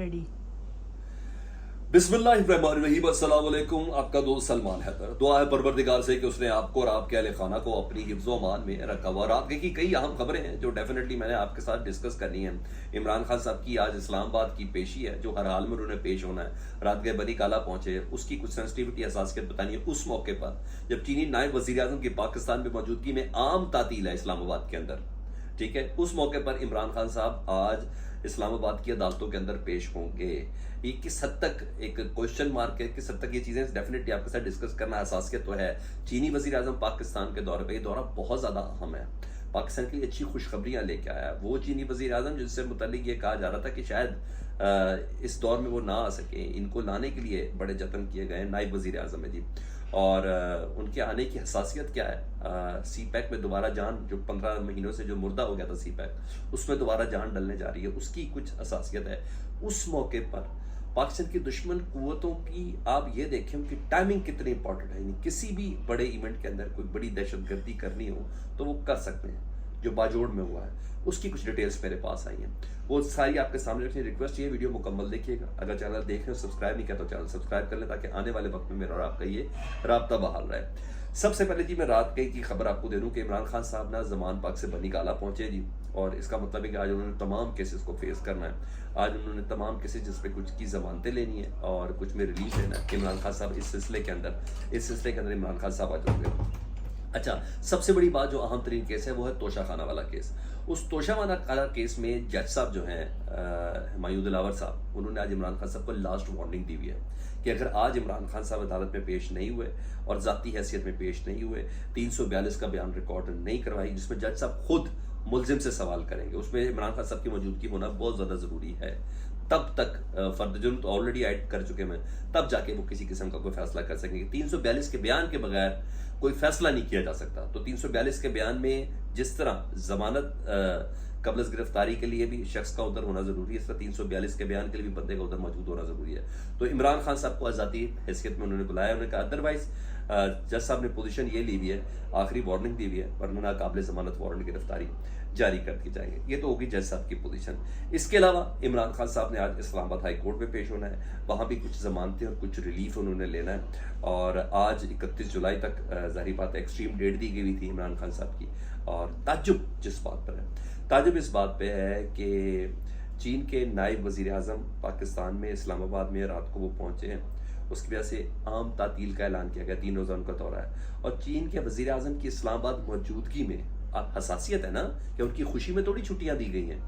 Ready. बिस्मिल्लाहिर्रहमानिर्रहीम, अस्सलाम वालेकुम। आपका दोस्त सलमान हैदर। दुआ है परवरदिगार से कि उसने आपको और आपके अहले खाना को अपनी हिफ्ज़ व अमान में रखा हुआ। रात की कई अहम खबरें हैं जो डेफिनेटली मैंने आपके साथ डिस्कस करनी है। इमरान खान साहब की आज इस्लामाबाद की पेशी है जो हर हाल में उन्होंने पेश होना है। रात गए बनी काला पहुंचे, उसकी कुछ सेंसिटिविटी हसासियत बतानी है उस मौके पर जब चीनी नायब वज़ीर आज़म की पाकिस्तान में मौजूदगी में आम तातील है इस्लामाबाद के अंदर। ठीक है, उस मौके पर इमरान खान साहब आज इस्लामाबाद की अदालतों के अंदर पेश होंगे। ये किस हद तक एक क्वेश्चन मार्क है, किस हद तक ये चीजें डेफिनेटली आपके साथ डिस्कस करना हसासियत तो है। चीनी वजीर आजम पाकिस्तान के दौरे पे, ये दौरा बहुत ज्यादा अहम है, पाकिस्तान के लिए अच्छी खुशखबरियां लेके आया। वो चीनी वजीर आजम जिससे मुतालिक ये कहा जा रहा था कि शायद इस दौर में वो ना आ सके, इनको लाने के लिए बड़े जतन किए गए। नायब वजीर आजम है जी, और उनके आने की हसासियत क्या है। सी पैक में दोबारा जान, जो 15 महीनों से जो मुर्दा हो गया था सी पैक, उसमें दोबारा जान डलने जा रही है, उसकी कुछ हसासियत है। उस मौके पर पाकिस्तान की दुश्मन कुव्वतों की आप ये देखें कि टाइमिंग कितनी इंपॉर्टेंट है। किसी भी बड़े इवेंट के अंदर कोई बड़ी दहशतगर्दी करनी हो तो वो कर सकते हैं। जो बाजोड़ में हुआ है उसकी कुछ डिटेल्स मेरे पास आई हैं, वो सारी आपके सामने रखनी। रिक्वेस्ट ये वीडियो मुकम्मल देखिएगा। अगर चैनल देख रहे हो सब्सक्राइब नहीं किया तो चैनल सब्सक्राइब कर लें ताकि आने वाले वक्त में मेरा और आपका ये राब्ता बहाल रहे। सबसे पहले जी मैं रात की खबर आपको दे दूं कि इमरान खान साहब ना जमान पाक से बनी काला पहुंचे जी, और इसका मतलब है कि आज उन्होंने तमाम केसेस को फेस करना है। आज उन्होंने तमाम केसेस जिसपे कुछ की जमानतें लेनी है और कुछ में रिलीफ लेना है। इमरान खान साहब इस सिलसिले के अंदर इमरान खान साहब आज होंगे। अच्छा, सबसे बड़ी बात जो अहम तरीन केस है वो है तोशा खाना वाला केस। उस तोशा खाना केस में जज साहब जो हैं हुमायूं दिलावर साहब, उन्होंने आज इमरान खान साहब को लास्ट वार्निंग दी हुई है कि अगर आज इमरान खान साहब अदालत में पेश नहीं हुए और ज़ाती हैसियत में पेश नहीं हुए, 342 का बयान रिकॉर्ड नहीं करवाई जिसमें जज साहब खुद मुलजिम से सवाल करेंगे, उसमें इमरान खान साहब की मौजूदगी होना बहुत ज़्यादा ज़रूरी है। तब तक फर्द जुर्म तो ऑलरेडी ऐड कर चुके हैं, तब जाके वो किसी किस्म का कोई फैसला कर सकेंगे। 342 के बयान के बगैर कोई फैसला नहीं किया जा सकता। तो 342 के बयान में जिस तरह जमानत कबल गिरफ्तारी के लिए भी शख्स का उधर होना जरूरी है, इस तरह 342 के बयान के लिए भी बंदे का उधर मौजूद होना जरूरी है। तो इमरान खान साहब को आज़ादी हैसियत में उन्होंने बुलाया। उन्होंने कहा अदरवाइज जज साहब ने पोजीशन ये ली हुई है, आखिरी वार्निंग दी हुई है, वरना नाकाबिल जमानत वारंट गिरफ्तारी जारी कर दी जाएंगे। ये तो होगी जज साहब की पोजीशन। इसके अलावा इमरान खान साहब ने आज इस्लामाबाद हाई कोर्ट में पेश होना है, वहाँ भी कुछ जमानतें और कुछ रिलीफ उन्होंने लेना है। और आज 31 जुलाई तक जाहिर बात है एक्सट्रीम डेट दी गई हुई थी इमरान खान साहब की। और ताज्जुब जिस बात पर है, ताज्जुब इस बात पे है कि चीन के नायब वजीर आज़म पाकिस्तान में इस्लामाबाद में रात को वो पहुंचे हैं, उसकी वजह से आम तातील का ऐलान किया गया। 3 रोज़ा उनका दौरा है और चीन के वजीर आज़म की इस्लामाबाद मौजूदगी में हसासियत है ना कि उनकी खुशी में थोड़ी छुट्टियां दी गई हैं,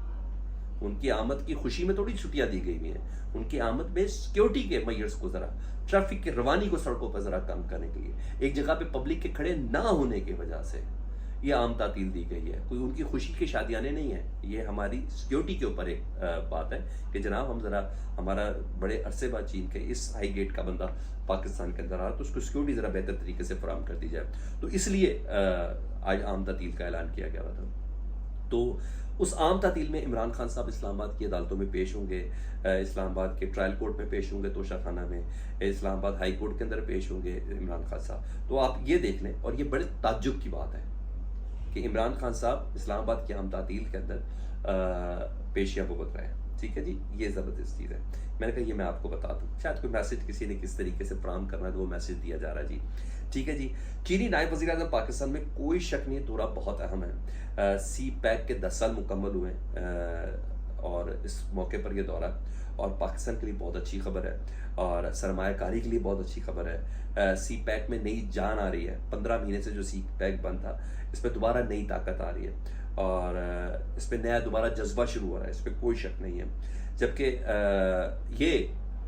उनकी आमद की खुशी में थोड़ी छुट्टियां दी गई हुई हैं। उनकी आमद में सिक्योरिटी के मेजर्स को जरा, ट्रैफिक की रवानी को सड़कों पर जरा कम करने के लिए, एक जगह पे पब्लिक के खड़े ना होने की वजह से ये आम तातील दी गई है। कोई उनकी खुशी की शादियाने नहीं है, ये हमारी सिक्योरिटी के ऊपर एक बात है कि जनाब हम जरा, हमारा बड़े अरसे बाद चीन के इस हाई गेट का बंदा पाकिस्तान के अंदर आ तो उसको सिक्योरिटी जरा बेहतर तरीके से फराहम कर दी जाए। तो इसलिए आज आम तातील का ऐलान किया गया था। तो उस आम तातील में इमरान खान साहब इस्लामाबाद की अदालतों में पेश होंगे, इस्लामाबाद के ट्रायल कोर्ट में पेश होंगे तोशा खाना में, इस्लामाबाद हाई कोर्ट के अंदर पेश होंगे इमरान खान साहब। तो आप ये देख लें, और ये बड़े ताज्जुब की बात है कि इमरान खान साहब इस्लामाबाद की आम तातील के अंदर पेशियां भुगत रहे हैं। ठीक है जी, ये ज़बरदस्त चीज़ है। मैंने कहा ये मैं आपको बता दूं, शायद कोई मैसेज किसी ने किस तरीके से फराहम करना है तो वो मैसेज दिया जा रहा है जी। ठीक है जी, चीनी नायब वज़ीर आज़म पाकिस्तान में कोई शक नहीं, दौरा बहुत अहम है। सी पैक के 10 साल मुकम्मल हुए और इस मौके पर यह दौरा, और पाकिस्तान के लिए बहुत अच्छी खबर है और सरमायाकारी के लिए बहुत अच्छी खबर है। सी पैक में नई जान आ रही है। 15 महीने से जो सी पैक बंद था, इस पर दोबारा नई ताकत आ रही है और इस पर नया दोबारा जज्बा शुरू हो रहा है, इस पर कोई शक नहीं है। जबकि ये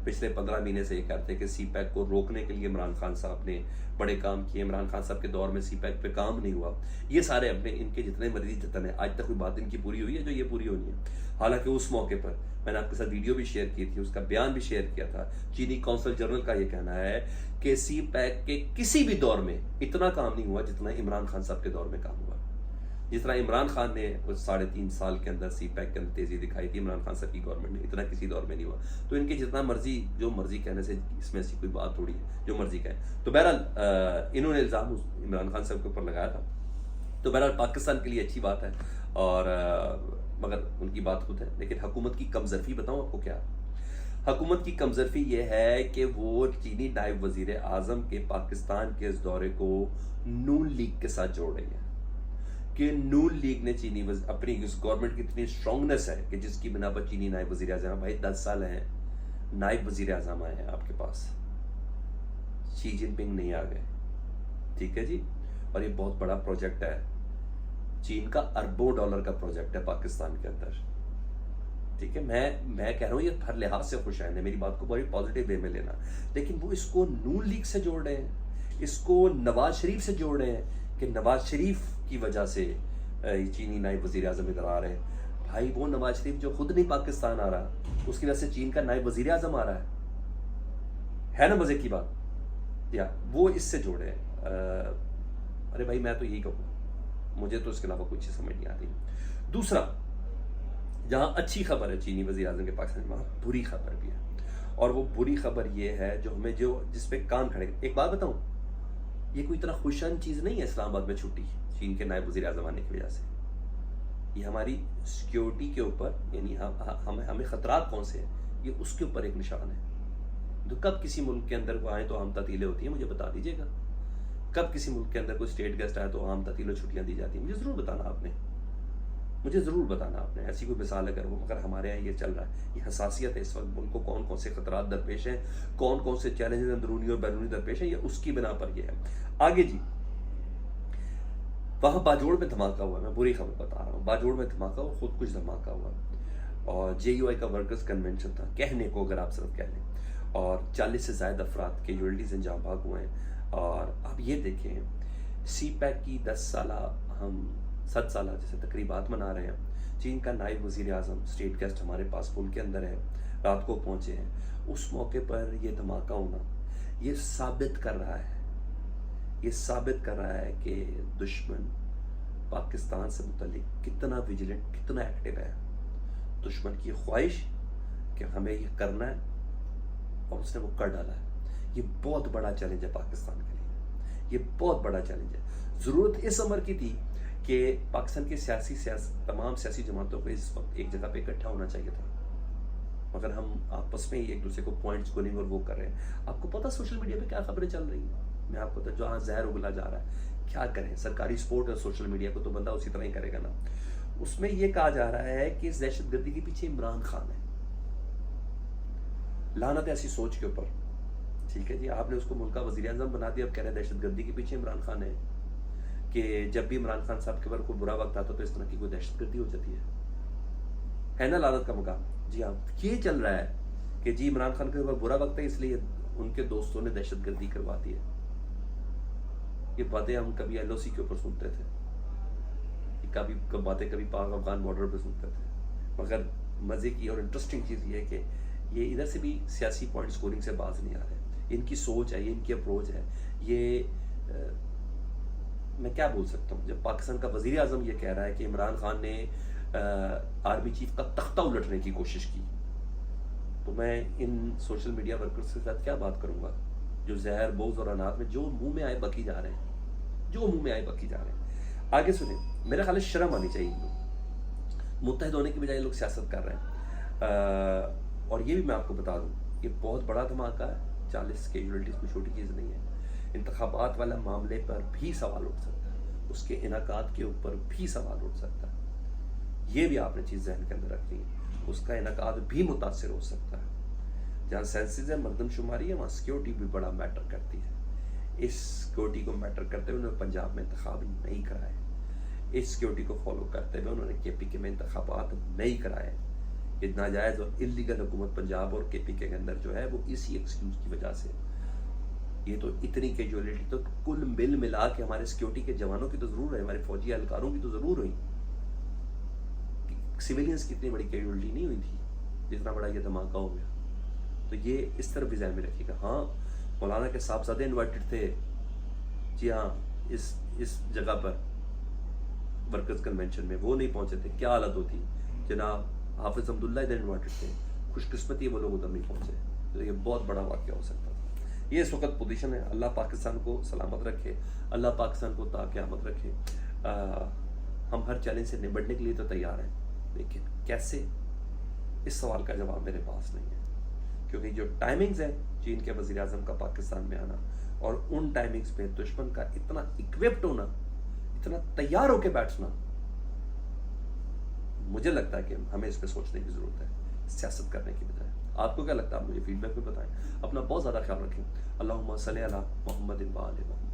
पिछले 15 महीने से ये कहते हैं कि सी पैक को रोकने के लिए इमरान खान साहब ने बड़े काम किए। इमरान खान साहब के दौर में सी पैक पे काम नहीं हुआ। ये सारे अपने इनके जितने मर्जी जतन है, आज तक कोई बात इनकी पूरी हुई है जो ये पूरी होनी है। हालांकि उस मौके पर मैंने आपके साथ वीडियो भी शेयर की थी, उसका बयान भी शेयर किया था। चीनी कौंसल जनरल का ये कहना है कि सी पैक के किसी भी दौर में इतना काम नहीं हुआ जितना इमरान खान साहब के दौर में काम हुआ। जिस तरह इमरान खान ने उस 3.5 साल के अंदर सी पैक के अंदर तेजी दिखाई थी, इमरान खान साहब की गवर्नमेंट ने इतना किसी दौर में नहीं हुआ। तो इनके जितना मर्जी जो मर्जी कहने से इसमें ऐसी कोई बात थोड़ी है, जो मर्जी कहें। तो बहरहाल इन्होंने इल्ज़ाम इमरान खान साहब के ऊपर लगाया था। तो बहरहाल पाकिस्तान के लिए अच्छी बात है, और मगर उनकी बात खुद है। लेकिन हुकूमत की कमजरफी बताऊँ आपको क्या, حکومت کی کمزرفی یہ ہے کہ وہ چینی نائب وزیر اعظم کے پاکستان کے اس دورے کو نون لیگ کے ساتھ جوڑ رہی ہے کہ نون لیگ نے چینی اپنی اس گورنمنٹ کی اتنی اسٹرانگنس ہے کہ جس کی بنا پر چینی نائب وزیر اعظم، بھائی 10 سال ہیں نائب وزیر اعظم آئے ہیں آپ کے پاس، شی جن پنگ نہیں آ گئے، ٹھیک ہے جی، اور یہ بہت بڑا پروجیکٹ ہے، چین کا اربوں ڈالر کا پروجیکٹ ہے پاکستان کے اندر، ٹھیک ہے، میں کہہ رہا ہوں یہ ہر لحاظ سے خوش آئند ہے، میری بات کو بڑی پازیٹیو وے میں لینا، لیکن وہ اس کو نون لیگ سے جوڑ رہے ہیں، اس کو نواز شریف سے جوڑ رہے ہیں کہ نواز شریف کی وجہ سے چینی نائب وزیر اعظم ادھر آ رہے ہیں۔ بھائی وہ نواز شریف جو خود نہیں پاکستان آ رہا، اس کی وجہ سے چین کا نائب وزیر اعظم آ رہا ہے نا مزے کی بات، یا وہ اس سے جوڑے ہیں۔ ارے بھائی میں تو یہی کہوں گا، مجھے تو اس کے علاوہ کوئی چیز سمجھ نہیں آتی۔ دوسرا، جہاں اچھی خبر ہے چینی وزیر اعظم کے پاکستان میں، وہاں بری خبر بھی ہے، اور وہ بری خبر یہ ہے جو ہمیں جس پہ کان کھڑے۔ ایک بات بتاؤں، یہ کوئی اتنا خوشن چیز نہیں ہے اسلام آباد میں چھٹی چین کے نائب وزیر اعظم آنے کی وجہ سے، یہ ہماری سیکیورٹی کے اوپر، یعنی ہمیں خطرات کون سے ہیں، یہ اس کے اوپر ایک نشان ہے۔ تو کب کسی ملک کے اندر آئیں تو عام تعطیلیں ہوتی ہیں، مجھے بتا دیجیے گا۔ کب کسی ملک کے اندر کوئی اسٹیٹ گیسٹ آئے تو عام تعطیل و چھٹیاں دی جاتی ہیں، مجھے ضرور بتانا آپ نے، ایسی کوئی مثال اگر ہمارے یہاں یہ چل رہا ہے، یہ حساسیت ہے اس وقت ملک کو، کون کون سے خطرات درپیش ہیں، کون کون سے چیلنجز اندرونی اور بیرونی درپیش ہیں، یہ اس کی بنا پر یہ ہے۔ آگے جی، وہاں باجوڑ میں دھماکہ ہوا ہے، میں بری خبر بتا رہا ہوں، باجوڑ میں دھماکہ ہوا، خود کچھ دھماکہ ہوا، اور جے یو آئی کا ورکرز کنونشن تھا، کہنے کو اگر آپ صرف کہہ لیں، اور 40 سے زائد افراد کیجویلٹیز انجام بھاگ ہوئے ہیں۔ اور اب یہ دیکھیں، سی پیک کی 10 سالہ ہم 7 سالہ جیسے تقریبات منا رہے ہیں، چین کا نائب وزیر اعظم اسٹیٹ گیسٹ ہمارے پاس پل کے اندر ہے، رات کو پہنچے ہیں، اس موقع پر یہ دھماکہ ہونا یہ ثابت کر رہا ہے کہ دشمن پاکستان سے متعلق کتنا ویجیلنٹ، کتنا ایکٹیو ہے، دشمن کی خواہش کہ ہمیں یہ کرنا ہے اور اس نے وہ کر ڈالا ہے۔ یہ بہت بڑا چیلنج ہے پاکستان کے لیے، یہ بہت بڑا چیلنج ہے۔ ضرورت اس امر کی تھی کہ پاکستان کی تمام سیاسی جماعتوں کو اس وقت ایک جگہ پہ اکٹھا ہونا چاہیے تھا، مگر ہم آپس میں ہی ایک دوسرے کو پوائنٹس گولنگ اور وہ کر رہے ہیں۔ آپ کو پتہ سوشل میڈیا پہ کیا خبریں چل رہی ہیں، میں آپ کو جہاں زہر اگلا جا رہا ہے، کیا کریں، سرکاری سپورٹ ہے سوشل میڈیا کو تو بندہ اسی طرح ہی کرے گا نا۔ اس میں یہ کہا جا رہا ہے کہ اس دہشت گردی کے پیچھے عمران خان ہے، لعنت ایسی سوچ کے اوپر، ٹھیک ہے جی، آپ نے اس کو ملک کا وزیر اعظم بنا دیا، اب کہہ رہے ہیں دہشت گردی کے پیچھے عمران خان ہے، کہ جب بھی عمران خان صاحب کے اوپر کوئی برا وقت آتا تو اس طرح کی کوئی دہشت گردی ہو جاتی ہے نا لعنت کا مقام۔ جی ہاں، یہ چل رہا ہے کہ جی عمران خان کے اوپر برا وقت ہے اس لیے ان کے دوستوں نے دہشت گردی کروا دی ہے۔ یہ باتیں ہم کبھی ایل او سی کے اوپر سنتے تھے، کبھی پاک افغان بارڈر پہ سنتے تھے، مگر مزے کی اور انٹرسٹنگ چیز یہ ہے کہ یہ ادھر سے بھی سیاسی پوائنٹ سکورنگ سے باز نہیں آ رہے، ان کی سوچ ہے، یہ ان کی اپروچ ہے، یہ میں کیا بول سکتا ہوں۔ جب پاکستان کا وزیر اعظم یہ کہہ رہا ہے کہ عمران خان نے آرمی چیف کا تختہ الٹنے کی کوشش کی، تو میں ان سوشل میڈیا ورکرز کے ساتھ کیا بات کروں گا جو زہر بوز اور انات میں جو منہ میں آئے بکی جا رہے ہیں۔ آگے سنیں، میرا خیال ہے شرم آنی چاہیے، متحد ہونے کی بجائے لوگ سیاست کر رہے ہیں۔ اور یہ بھی میں آپ کو بتا دوں، یہ بہت بڑا دھماکہ ہے، 40 کیجویلٹیز کوئی چھوٹی چیز نہیں ہے۔ انتخابات والا معاملے پر بھی سوال اٹھ سکتا ہے، اس کے انعقاد کے اوپر بھی سوال اٹھ سکتا ہے، یہ بھی آپ نے چیز ذہن کے اندر رکھنی ہے، اس کا انعقاد بھی متاثر ہو سکتا ہے۔ جہاں سینسز ہے، مردم شماری ہے، وہاں سیکیورٹی بھی بڑا میٹر کرتی ہے۔ اس سیکیورٹی کو میٹر کرتے ہوئے انہوں نے پنجاب میں انتخاب نہیں کرائے، اس سیکیورٹی کو فالو کرتے ہوئے انہوں نے کے پی کے میں انتخابات نہیں کرائے۔ یہ ناجائز اور اللیگل حکومت پنجاب اور کے پی کے اندر جو ہے وہ اسی ایکسکیوز کی وجہ سے، یہ تو اتنی کیجویلٹی تو کل ملا کے ہمارے سیکیورٹی کے جوانوں کی تو ضرور ہے، ہمارے فوجی اہلکاروں کی تو ضرور ہوئی، سویلینز کی اتنی بڑی کیجویلٹی نہیں ہوئی تھی جتنا بڑا یہ دھماکہ ہو گیا۔ تو یہ اس طرح بھی ذہن میں رکھیے گا۔ ہاں، مولانا کے صاحبزادے انوائٹڈ تھے، جی ہاں، اس جگہ پر ورکرز کنونشن میں وہ نہیں پہنچے تھے، کیا حالت ہوتی۔ جناب حافظ عبداللہ ادھر انوائٹڈ تھے، خوش قسمتی ہے وہ لوگ ادھر نہیں پہنچے، تو یہ بہت بڑا واقعہ ہو سکتا تھا۔ یہ اس وقت پوزیشن ہے، اللہ پاکستان کو سلامت رکھے، اللہ پاکستان کو تا قیامت رکھے۔ ہم ہر چیلنج سے نمٹنے کے لیے تو تیار ہیں، لیکن کیسے، اس سوال کا جواب میرے پاس نہیں ہے۔ کیونکہ جو ٹائمنگز ہیں چین کے وزیر اعظم کا پاکستان میں آنا اور ان ٹائمنگز پہ دشمن کا اتنا اکوپڈ ہونا، اتنا تیار ہو کے بیٹھنا، مجھے لگتا ہے کہ ہمیں اس پہ سوچنے کی ضرورت ہے سیاست کرنے کی بجائے۔ آپ کو کیا لگتا ہے؟ آپ مجھے فیڈ بیک میں بتائیں۔ اپنا بہت زیادہ خیال رکھیں۔ اللہم صلی علی محمد و آل محمد۔